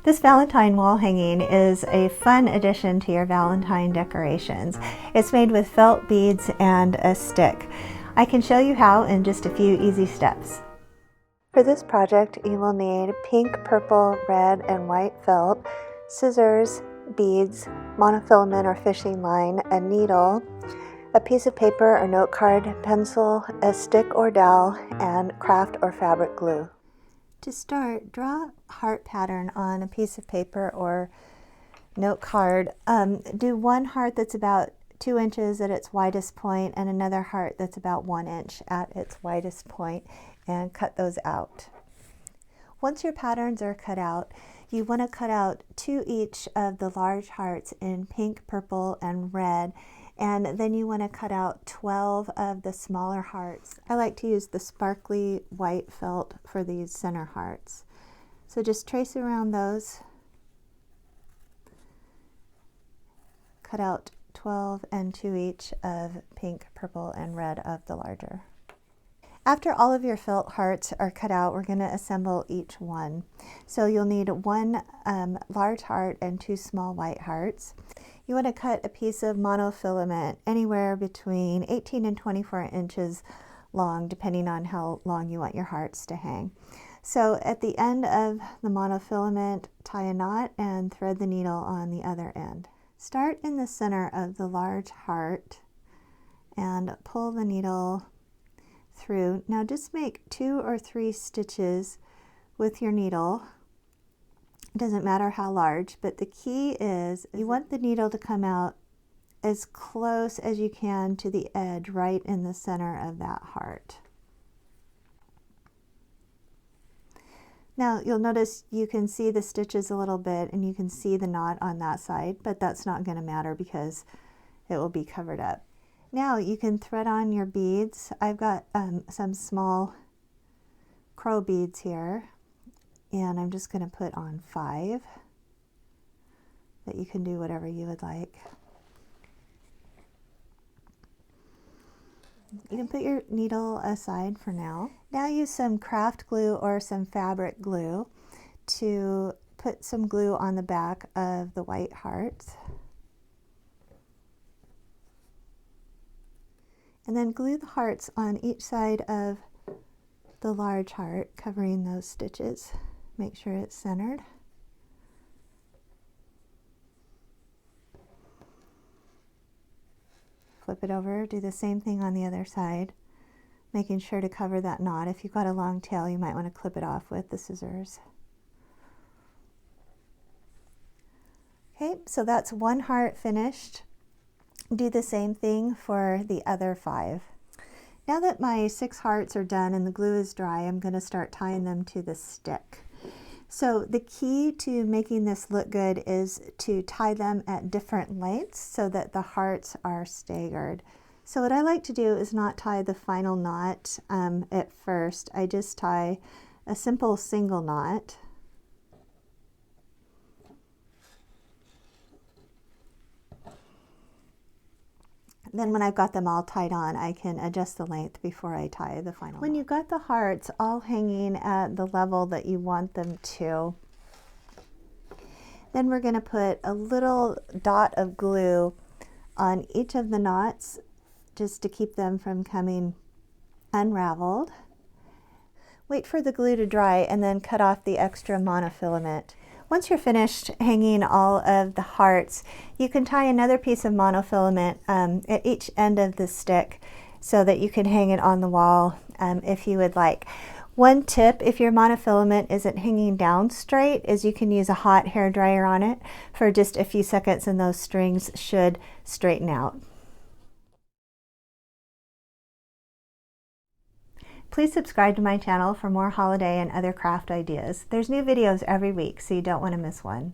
This Valentine wall hanging is a fun addition to your Valentine decorations. It's made with felt beads and a stick. I can show you how in just a few easy steps. For this project, you will need pink, purple, red, and white felt, scissors, beads, monofilament or fishing line, a needle, a piece of paper or note card, pencil, a stick or dowel, and craft or fabric glue. To start, draw a heart pattern on a piece of paper or note card. Do one heart that's about 2 inches at its widest point and another heart that's about 1 inch at its widest point, and cut those out. Once your patterns are cut out, you want to cut out 2 each of the large hearts in pink, purple, and red, and then you want to cut out 12 of the smaller hearts. I like to use the sparkly white felt for these center hearts. So just trace around those, cut out 12 and 2 each of pink, purple, and red of the larger. After all of your felt hearts are cut out, we're going to assemble each one. So you'll need 1 large heart and 2 small white hearts. You want to cut a piece of monofilament anywhere between 18 and 24 inches long, depending on how long you want your hearts to hang. So at the end of the monofilament, tie a knot and thread the needle on the other end. Start in the center of the large heart and pull the needle through. Now just make 2 or 3 stitches with your needle. It doesn't matter how large, but the key is you want the needle to come out as close as you can to the edge, right in the center of that heart. Now you'll notice you can see the stitches a little bit and you can see the knot on that side, but that's not going to matter because it will be covered up. Now you can thread on your beads. I've got some small crow beads here, and I'm just going to put on 5, but you can do whatever you would like. You can put your needle aside for now. Now use some craft glue or some fabric glue to put some glue on the back of the white hearts. And then glue the hearts on each side of the large heart, covering those stitches. Make sure it's centered. Flip it over, do the same thing on the other side, making sure to cover that knot. If you've got a long tail, you might want to clip it off with the scissors. Okay, so that's 1 heart finished. Do the same thing for the other 5. Now that my 6 hearts are done and the glue is dry, I'm going to start tying them to the stick. So the key to making this look good is to tie them at different lengths so that the hearts are staggered. So what I like to do is not tie the final knot at first. I just tie a simple single knot. Then when I've got them all tied on, I can adjust the length before I tie the final knot. When you've got the hearts all hanging at the level that you want them to, then we're going to put a little dot of glue on each of the knots just to keep them from coming unraveled. Wait for the glue to dry and then cut off the extra monofilament. Once you're finished hanging all of the hearts, you can tie another piece of monofilament at each end of the stick so that you can hang it on the wall if you would like. One tip, if your monofilament isn't hanging down straight, is you can use a hot hair dryer on it for just a few seconds and those strings should straighten out. Please subscribe to my channel for more holiday and other craft ideas. There's new videos every week, so you don't want to miss one.